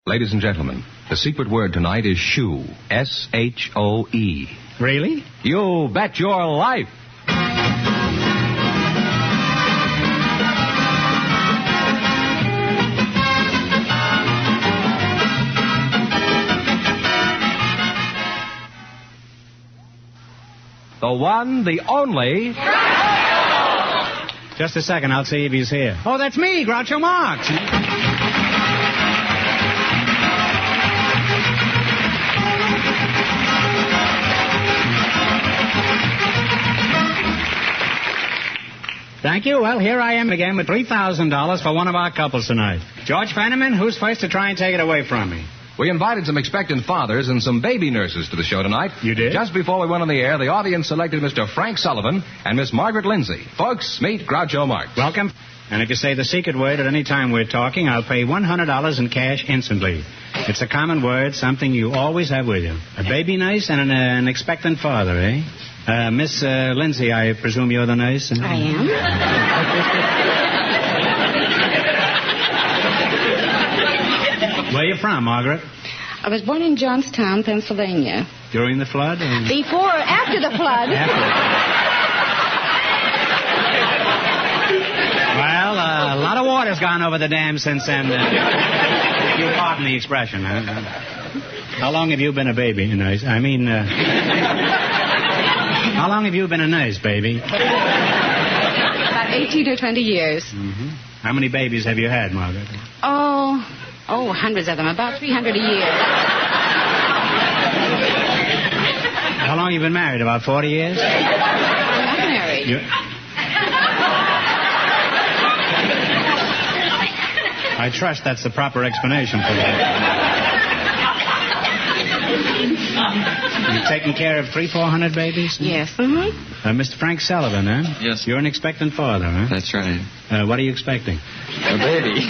Ladies and gentlemen, the secret word tonight is shoe. S-H-O-E. Really? You bet your life. The one, the only... Just a second, I'll see if he's here. Oh, that's me, Groucho Marx. Thank you. Well, here I am again with $3,000 for one of our couples tonight. George Fenneman, who's first to try and take it away from me? We invited some expectant fathers and some baby nurses to the show tonight. You did? Just before we went on the air, the audience selected Mr. Frank Sullivan and Miss Margaret Lindsay. Folks, meet Groucho Marx. Welcome. And if you say the secret word at any time we're talking, I'll pay $100 in cash instantly. It's a common word, something you always have with you. A baby nurse and an expectant father, eh? Miss Lindsay, I presume you're the nurse? I am. Where are you from, Margaret? I was born in Johnstown, Pennsylvania. During the flood? After the flood. Well, a lot of water's gone over the dam since then. If you pardon the expression. How long have you been a baby nurse? How long have you been a nurse, baby? About 18 or 20 years. Mm-hmm. How many babies have you had, Margaret? Oh, hundreds of them. About 300 a year. How long have you been married? About 40 years? I'm not married. I trust that's the proper explanation for that. You've taken care of 300-400 babies? Yes. Mm-hmm. Mr. Frank Sullivan, huh? Yes. You're an expectant father, huh? That's right. What are you expecting? A baby.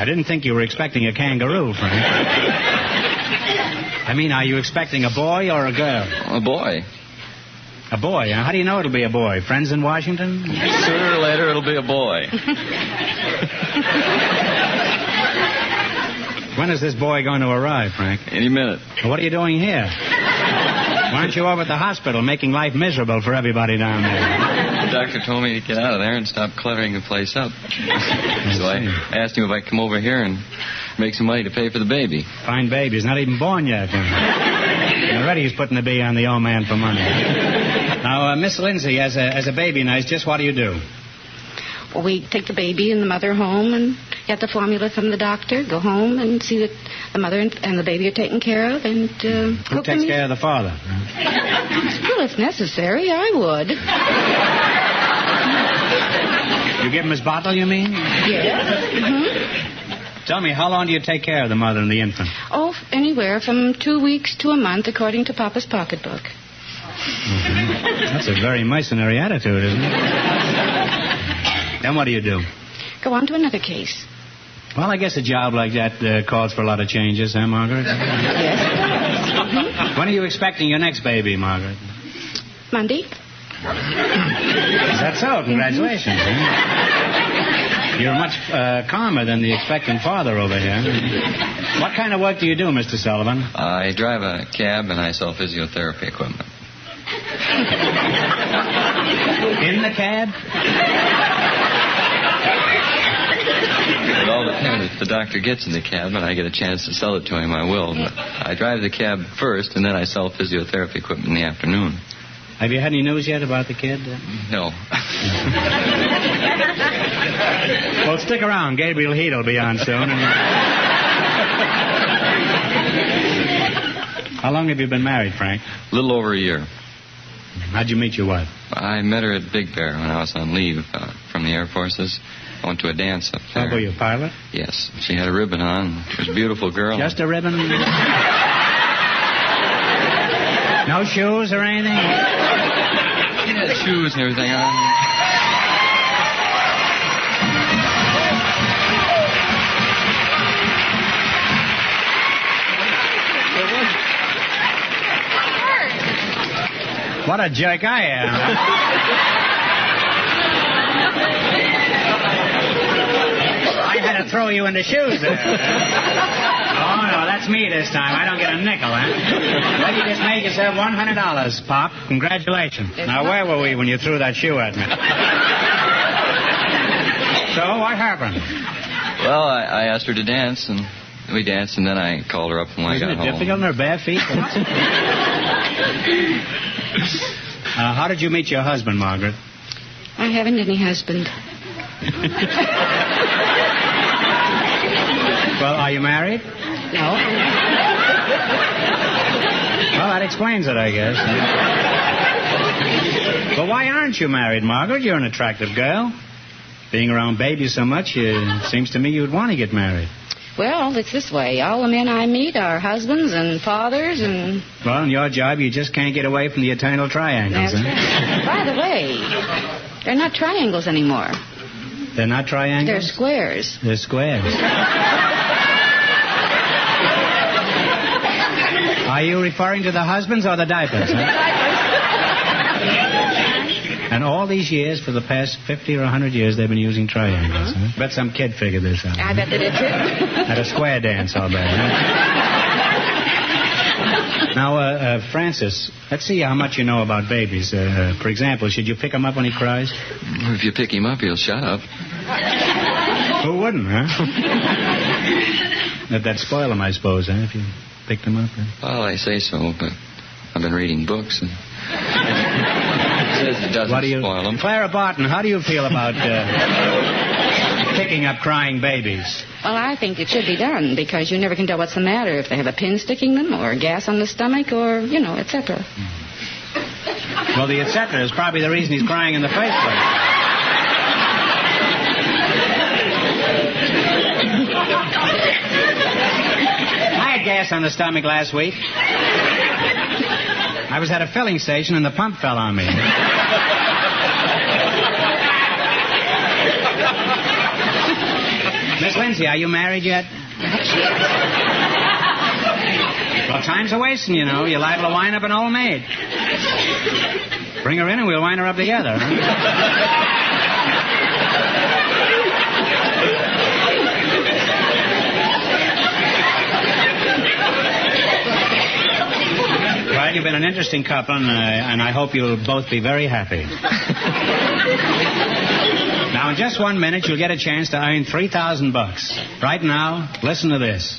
I didn't think you were expecting a kangaroo, Frank. Are you expecting a boy or a girl? A boy. A boy, huh? How do you know it'll be a boy? Friends in Washington? Sooner or later, it'll be a boy. When is this boy going to arrive, Frank? Any minute. Well, what are you doing here? Why aren't you over at the hospital making life miserable for everybody down there? The doctor told me to get out of there and stop cluttering the place up. So I asked him if I could come over here and make some money to pay for the baby. Fine baby. He's not even born yet. Already he's putting the bee on the old man for money. Now, Miss Lindsay, as a baby nurse, just what do you do? Well, we take the baby and the mother home and get the formula from the doctor, go home and see that the mother and the baby are taken care of, and Who takes care of the father? Well, if necessary, I would. You give him his bottle, you mean? Yes. Mm-hmm. Tell me, how long do you take care of the mother and the infant? Oh, anywhere from 2 weeks to a month, according to Papa's pocketbook. Mm-hmm. That's a very mercenary attitude, isn't it? Then what do you do? Go on to another case. Well, I guess a job like that calls for a lot of changes, huh, Margaret? Yes. Mm-hmm. When are you expecting your next baby, Margaret? Monday. Is that so? Congratulations. Huh? You're much calmer than the expectant father over here. What kind of work do you do, Mr. Sullivan? I drive a cab and I sell physiotherapy equipment. In the cab? It all depends. If the doctor gets in the cab and I get a chance to sell it to him, I will. But I drive the cab first, and then I sell physiotherapy equipment in the afternoon. Have you had any news yet about the kid? No. Well, stick around. Gabriel Heat will be on soon. How long have you been married, Frank? A little over a year. How'd you meet your wife? I met her at Big Bear when I was on leave from the Air Forces. I went to a dance up there. Oh, were you a pilot? Yes. She had a ribbon on. She was a beautiful girl. Just a ribbon? No shoes or anything? She had shoes and everything on. What a jerk I am. to throw you into shoes there. Oh, no, that's me this time. I don't get a nickel, huh? Well, you just made yourself $100, Pop. Congratulations. Now, where were we when you threw that shoe at me? So, what happened? Well, I asked her to dance, and we danced, and then I called her up when I got home. Isn't it difficult in her bare feet? How did you meet your husband, Margaret? I haven't any husband. Well, are you married? No. Well, that explains it, I guess. Well, why aren't you married, Margaret? You're an attractive girl. Being around babies so much, it seems to me you'd want to get married. Well, it's this way. All the men I meet are husbands and fathers and... Well, in your job, you just can't get away from the eternal triangles, That's huh? right. By the way, they're not triangles anymore. They're not triangles? They're squares. They're squares. Are you referring to the husbands or the diapers, huh? And all these years, for the past 50 or 100 years, they've been using triangles, huh? Bet some kid figured this out. I bet they did, too. At a square dance, I'll bet, huh? Now, Francis, let's see how much you know about babies. For example, should you pick him up when he cries? If you pick him up, he'll shut up. Who wouldn't, huh? That'd spoil him, I suppose, huh, if you picked him up? Huh? Well, I say so, but I've been reading books, and it says it doesn't spoil them. Clara Barton, how do you feel about picking up crying babies? Well, I think it should be done because you never can tell what's the matter if they have a pin sticking them or gas on the stomach or, etc. Well, the etc. is probably the reason he's crying in the first place. I had gas on the stomach last week. I was at a filling station and the pump fell on me. Miss Lindsay, are you married yet? Well, time's a wasting, You're liable to wind up an old maid. Bring her in and we'll wind her up together, huh? Well, you've been an interesting couple, and I hope you'll both be very happy. Now, in just 1 minute, you'll get a chance to earn $3,000. Right now, listen to this.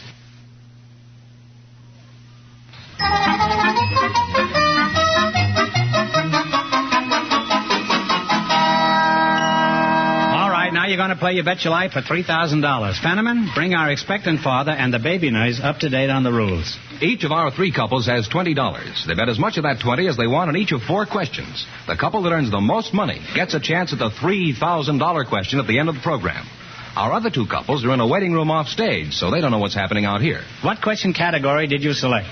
All right, now you're going to play You Bet Your Life for $3,000. Fenneman, bring our expectant father and the baby nurse up to date on the rules. Each of our three couples has $20. They bet as much of that 20 as they want on each of 4 questions. The couple that earns the most money gets a chance at the $3,000 question at the end of the program. Our other 2 couples are in a waiting room off stage, so they don't know what's happening out here. What question category did you select?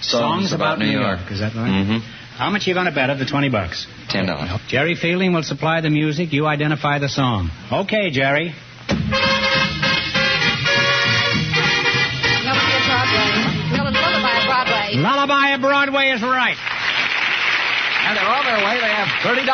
Songs about New York. Is that right? Mm-hmm. How much are you going to bet of the $20? $10. Jerry Fielding will supply the music. You identify the song. Okay, Jerry. Lullaby at Broadway is right. And they're on their way. They have $30.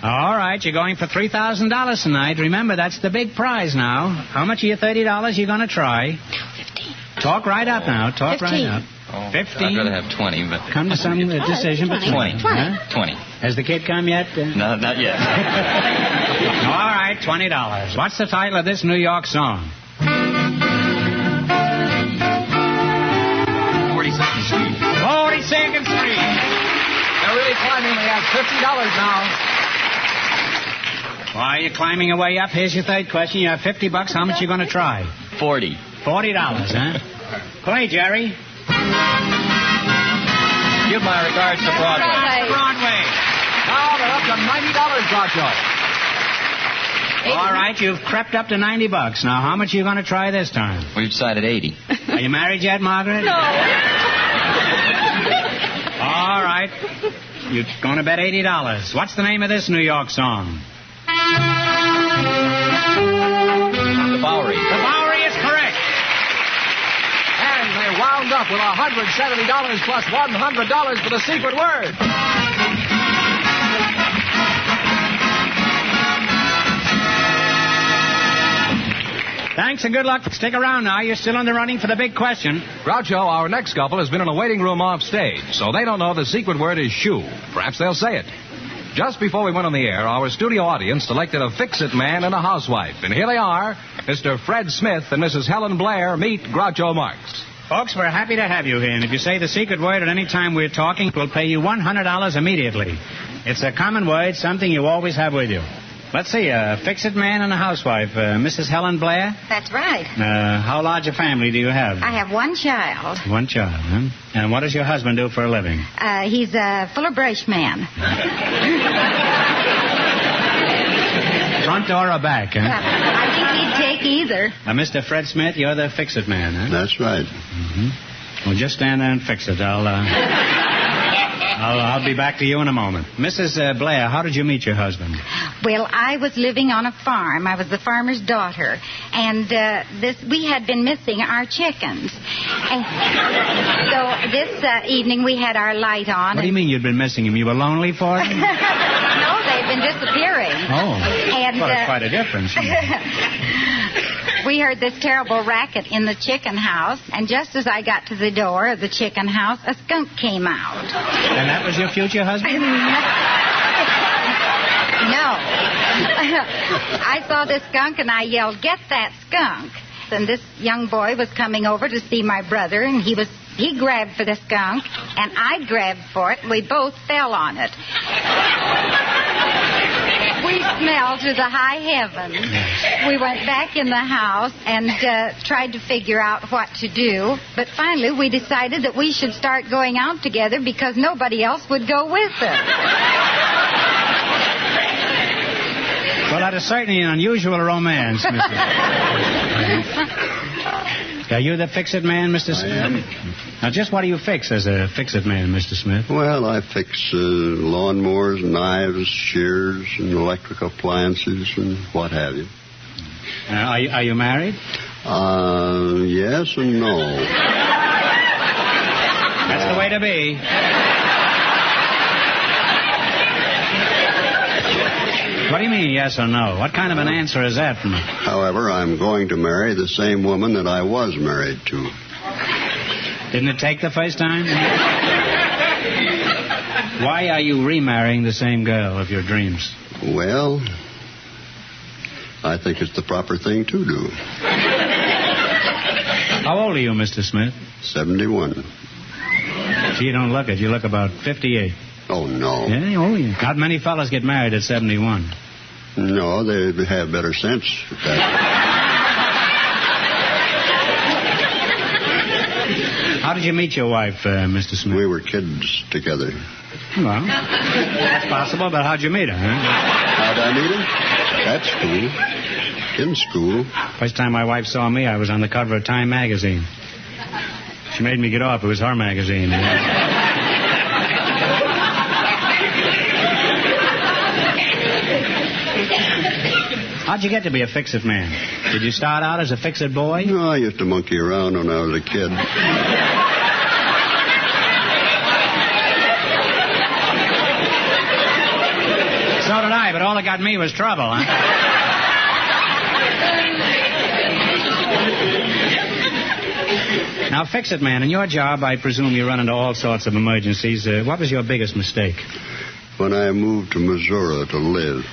All right, you're going for $3,000 tonight. Remember, that's the big prize now. How much of your $30 you going to try? 15. Talk right up now. Talk 15. right up. Oh, 15. I'd rather have 20, but... Come to some decision between. 20. Huh? 20. Has the kid come yet? No, not yet. All right, $20. What's the title of this New York song? 42nd Street. 42nd Street. They're really climbing. They have $50 now. Why are you climbing away up? Here's your third question. You have $50. How much are you going to try? 40. $40, huh? Play, Jerry. Give my regards to Broadway. Broadway. Now they're up to $90, Groucho. All right, you've crept up to $90. Now, how much are you going to try this time? We've decided 80. Are you married yet, Margaret? No. All right. You're going to bet $80. What's the name of this New York song? The Bowery. The Bowery is correct. And they wound up with $170 plus $100 for the secret word. Thanks and good luck. Stick around now. You're still in the running for the big question. Groucho, our next couple has been in a waiting room off stage, so they don't know the secret word is shoe. Perhaps they'll say it. Just before we went on the air, our studio audience selected a Fixit Man and a housewife. And here they are, Mr. Fred Smith and Mrs. Helen Blair meet Groucho Marx. Folks, we're happy to have you here. And if you say the secret word at any time we're talking, we'll pay you $100 immediately. It's a common word, something you always have with you. Let's see, Fixit Man and a housewife. Mrs. Helen Blair? That's right. How large a family do you have? I have one child. One child, huh? And what does your husband do for a living? He's a fuller brush man. Front door or back, huh? I think he'd take either. Mr. Fred Smith, you're the Fixit Man, huh? That's right. Mm-hmm. Well, just stand there and fix it. I'll be back to you in a moment. Mrs. Blair, how did you meet your husband? Well, I was living on a farm. I was the farmer's daughter. And we had been missing our chickens. And so this evening we had our light on. What do you mean you'd been missing him? You were lonely for him? No, they'd been disappearing. Oh, and, well, that's quite a difference. We heard this terrible racket in the chicken house, and just as I got to the door of the chicken house, a skunk came out. And that was your future husband? No. I saw this skunk, and I yelled, "Get that skunk!" And this young boy was coming over to see my brother, and he grabbed for the skunk, and I grabbed for it, and we both fell on it. We smelled to the high heavens. We went back in the house and tried to figure out what to do. But finally, we decided that we should start going out together because nobody else would go with us. Well, that is certainly an unusual romance, Mrs. Are you the Fixit Man, Mr. Smith? I am. Now, just what do you fix as a Fixit Man, Mr. Smith? Well, I fix lawnmowers, knives, shears, and electric appliances, and what have you. Are you married? Yes and no. That's the way to be. What do you mean, yes or no? What kind of an answer is that from me? However, I'm going to marry the same woman that I was married to. Didn't it take the first time? Why are you remarrying the same girl of your dreams? Well, I think it's the proper thing to do. How old are you, Mr. Smith? 71. Gee, you don't look it. You look about 58. Oh, no. Yeah, oh, yeah. Not many fellas get married at 71. No, they have better sense. How did you meet your wife, Mr. Smith? We were kids together. Well, that's possible, but how'd you meet her, huh? How'd I meet her? At school. In school. First time my wife saw me, I was on the cover of Time magazine. She made me get off. It was her magazine. How'd you get to be a Fixit Man? Did you start out as a Fixit boy? No, I used to monkey around when I was a kid. So did I, but all that got me was trouble, huh? Now, Fixit Man, in your job, I presume you run into all sorts of emergencies. What was your biggest mistake? When I moved to Missouri to live.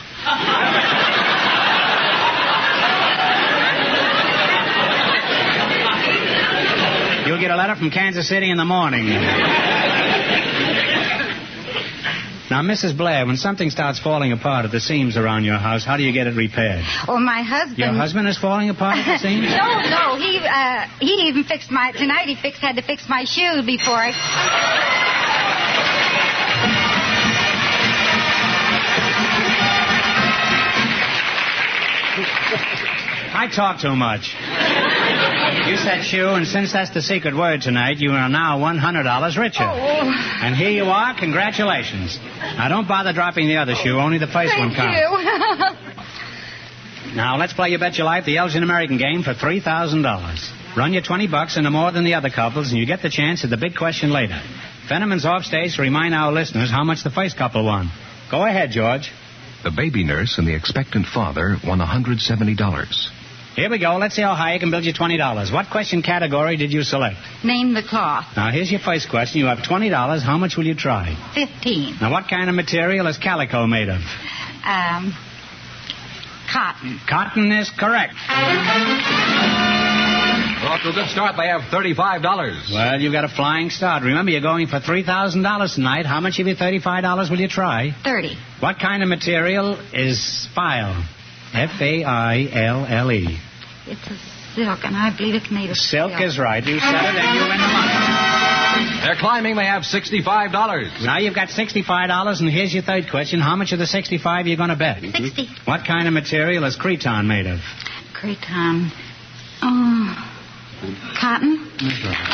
You'll get a letter from Kansas City in the morning. Now, Mrs. Blair, when something starts falling apart at the seams around your house, how do you get it repaired? Oh, my husband... Your husband is falling apart at the seams? No, he even fixed my... Tonight he had to fix my shoes before I... I talk too much. You said shoe, and since that's the secret word tonight, you are now $100 richer. Oh. And here you are. Congratulations. Now, don't bother dropping the other shoe. Only the first one counts. Thank you. Now, let's play You Bet Your Life, the Elgin American game, for $3,000. Run your $20 into more than the other couples, and you get the chance at the big question later. Fenneman's off stage to remind our listeners how much the first couple won. Go ahead, George. The baby nurse and the expectant father won $170. Here we go. Let's see how high I can build you $20. What question category did you select? Name the cloth. Now, here's your first question. You have $20. How much will you try? 15. Now, what kind of material is calico made of? Cotton. Cotton is correct. Off to a good start. They have $35. Well, you've got a flying start. Remember, you're going for $3,000 tonight. How much of your $35 will you try? 30. What kind of material is file? F-A-I-L-L-E. It's a silk, and I believe it's made of Silk is right. You said it, and you win the money. They're climbing. They have $65. Now you've got $65, and here's your third question. How much of the $65 you're going to bet? 60. What kind of material is cretonne made of? Cretonne. Oh, cotton? That's right.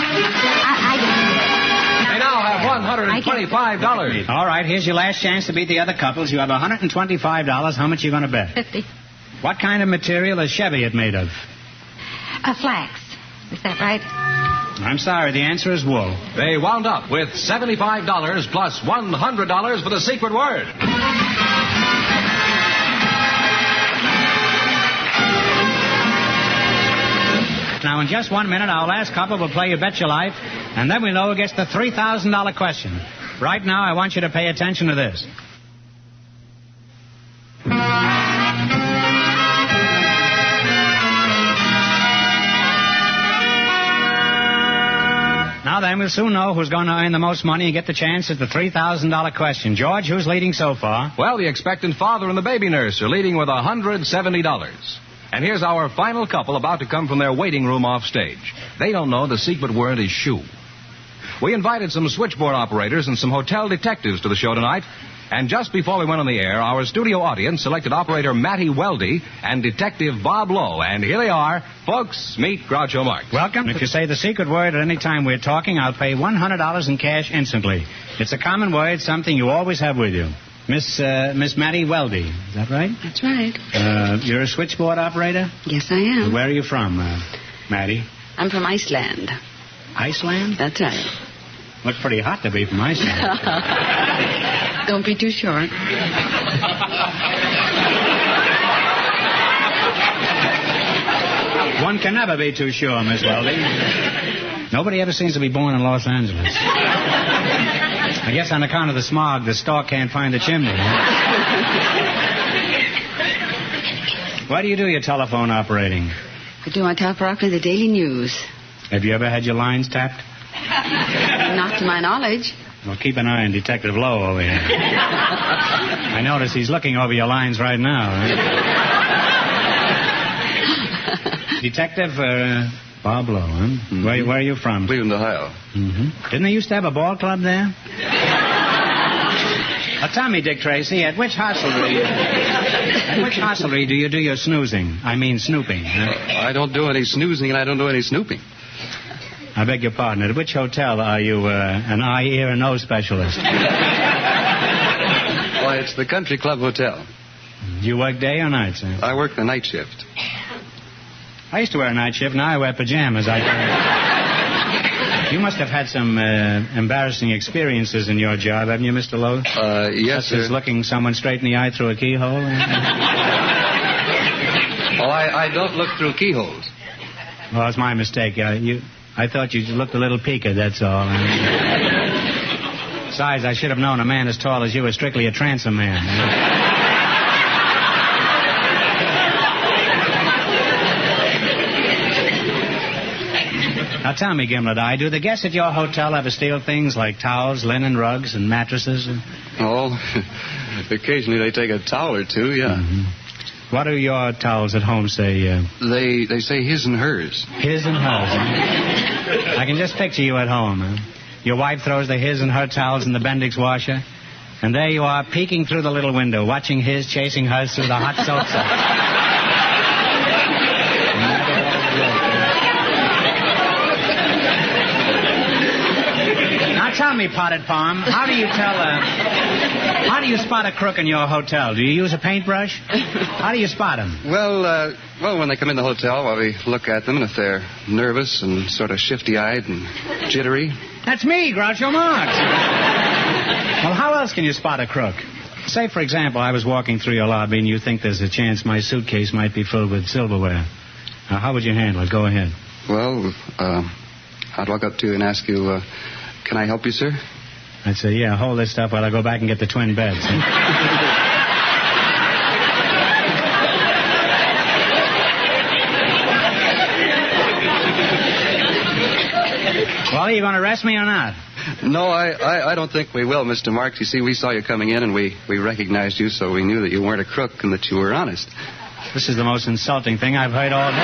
They now have $125. All right, here's your last chance to beat the other couples. You have $125. How much are you going to bet? 50. What kind of material is Cheviot made of? Flax. Is that right? I'm sorry, the answer is wool. They wound up with $75 plus $100 for the secret word. Now, in just 1 minute, our last couple will play You Bet Your Life, and then we'll know who gets the $3,000 question. Right now, I want you to pay attention to this. Now then, we'll soon know who's going to earn the most money and get the chance at the $3,000 question. George, who's leading so far? Well, the expectant father and the baby nurse are leading with $170. And here's our final couple about to come from their waiting room off stage. They don't know the secret word is shoe. We invited some switchboard operators and some hotel detectives to the show tonight. And just before we went on the air, our studio audience selected operator Matty Weldy and Detective Bob Lowe. And here they are. Folks, meet Groucho Marx. Welcome. If you say the secret word at any time we're talking, I'll pay $100 in cash instantly. It's a common word, something you always have with you. Miss Matty Weldy, is that right? That's right. You're a switchboard operator? Yes, I am. Where are you from, Matty? I'm from Iceland. Iceland? That's right. Look pretty hot to be from Iceland. Don't be too short. One can never be too sure, Miss Weldy. Nobody ever seems to be born in Los Angeles. I guess on account of the smog, the stork can't find the chimney. Why do you do your telephone operating? I do my top rock with the Daily News. Have you ever had your lines tapped? Not to my knowledge. Well, keep an eye on Detective Lowe over here. I notice he's looking over your lines right now. Detective Bob Lowe, huh? Mm-hmm. Where are you from? Cleveland, Ohio. Mm-hmm. Didn't they used to have a ball club there? Tell me, Dick Tracy, at which hostelry do you do your snoozing? I mean snooping. I don't do any snoozing and I don't do any snooping. I beg your pardon. At which hotel are you an eye, ear, and nose specialist? Why, it's the Country Club Hotel. Do you work day or night, sir? I work the night shift. I used to wear a night shift. Now I wear pajamas. You must have had some embarrassing experiences in your job, haven't you, Mr. Lowe? Yes, Such as looking someone straight in the eye through a keyhole? Oh, I don't look through keyholes. Well, it's my mistake. I thought you looked a little peaked, that's all. Besides, I should have known a man as tall as you was strictly a transom man. Now tell me, Gimlet Eye, do the guests at your hotel ever steal things like towels, linen, rugs, and mattresses? Oh, occasionally they take a towel or two, yeah. Mm-hmm. What do your towels at home say? They say his and hers. His and hers, huh? I can just picture you at home, huh? Your wife throws the his and her towels in the Bendix washer, and there you are peeking through the little window, watching his chasing hers through the hot soap. Now tell me, Potted Palm, how do you spot a crook in your hotel? Do you use a paintbrush? How do you spot them? Well, when they come in the hotel, we look at them, and if they're nervous and sort of shifty-eyed and jittery. That's me, Groucho Marx. Well, how else can you spot a crook? Say, for example, I was walking through your lobby and you think there's a chance my suitcase might be filled with silverware. Now, how would you handle it? Go ahead. Well, I'd walk up to you and ask you, can I help you, sir? I'd say, yeah, hold this stuff while I go back and get the twin beds. Well, are you going to arrest me or not? No, I don't think we will, Mr. Marx. You see, we saw you coming in, and we recognized you, so we knew that you weren't a crook and that you were honest. This is the most insulting thing I've heard all day.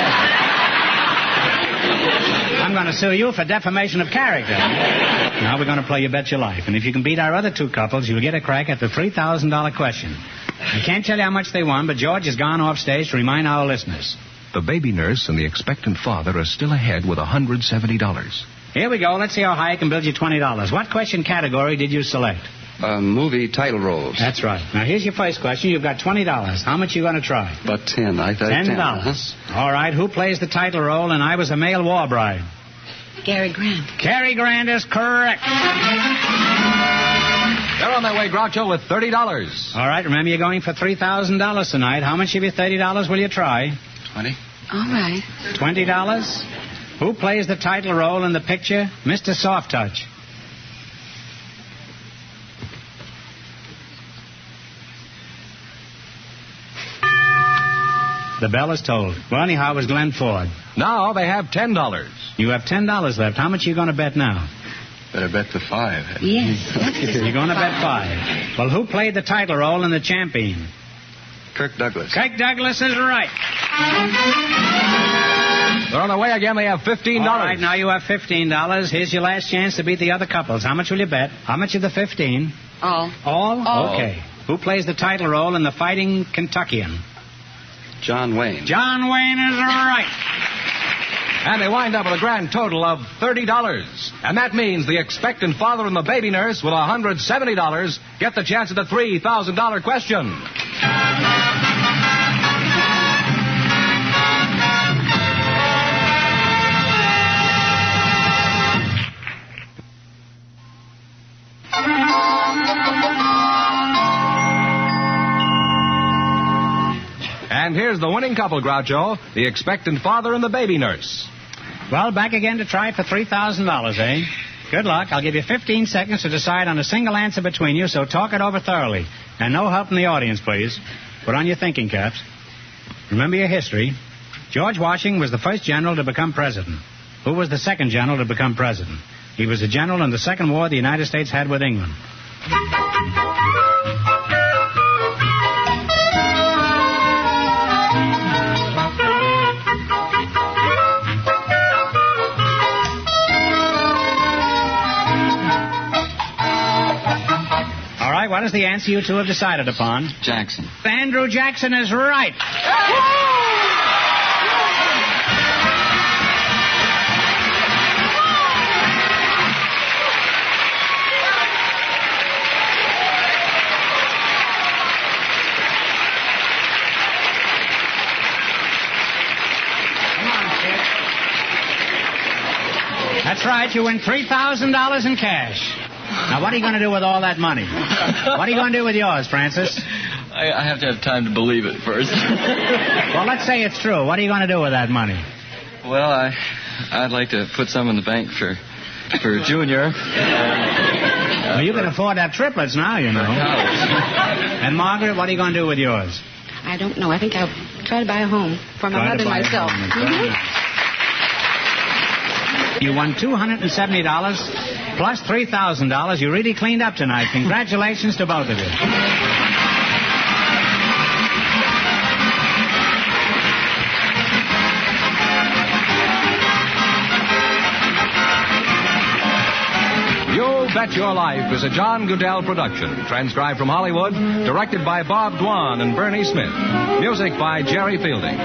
I'm going to sue you for defamation of character. Now we're going to play You Bet Your Life. And if you can beat our other two couples, you'll get a crack at the $3,000 question. I can't tell you how much they won, but George has gone off stage to remind our listeners. The baby nurse and the expectant father are still ahead with $170. Here we go. Let's see how high I can build you $20. What question category did you select? Movie title roles. That's right. Now, here's your first question. You've got $20. How much are you going to try? About 10. I thought $10. 10. Uh-huh. All right. Who plays the title role in I Was a Male War Bride? Cary Grant. Cary Grant is correct. They're on their way, Groucho, with $30. All right. Remember, you're going for $3,000 tonight. How much of your $30 will you try? 20. All right. $20. Who plays the title role in the picture Mr. Soft Touch? The bell is tolled. Well, anyhow, it was Glenn Ford. Now they have $10. You have $10 left. How much are you going to bet now? Better bet the 5. Yes. You're going to bet 5. Well, who played the title role in The Champion? Kirk Douglas. Kirk Douglas is right. They're on their way again. They have $15. All right, now you have $15. Here's your last chance to beat the other couples. How much will you bet? How much of the 15? All. All? Okay. Who plays the title role in The Fighting Kentuckian? John Wayne. John Wayne is right. And they wind up with a grand total of $30. And that means the expectant father and the baby nurse with $170 get the chance at the $3,000 question. And here's the winning couple, Groucho, the expectant father and the baby nurse. Well, back again to try for $3,000, eh? Good luck. I'll give you 15 seconds to decide on a single answer between you, so talk it over thoroughly. And no help from the audience, please. Put on your thinking caps. Remember your history. George Washington was the first general to become president. Who was the second general to become president? He was a general in the Second War the United States had with England. What is the answer you two have decided upon? Jackson. Andrew Jackson is right. Come on, kid. That's right. You win $3,000 in cash. Now, what are you going to do with all that money? What are you going to do with yours, Francis? I have to have time to believe it first. Well, let's say it's true. What are you going to do with that money? Well, I'd like to put some in the bank for Junior. Well, you can afford to have triplets now, you know. And Margaret, what are you going to do with yours? I don't know. I think I'll try to buy a home for my mother and myself. You won $270 plus $3,000. You really cleaned up tonight. Congratulations to both of you. You Bet Your Life is a John Goodell production. Transcribed from Hollywood. Directed by Bob Dwan and Bernie Smith. Music by Jerry Fielding.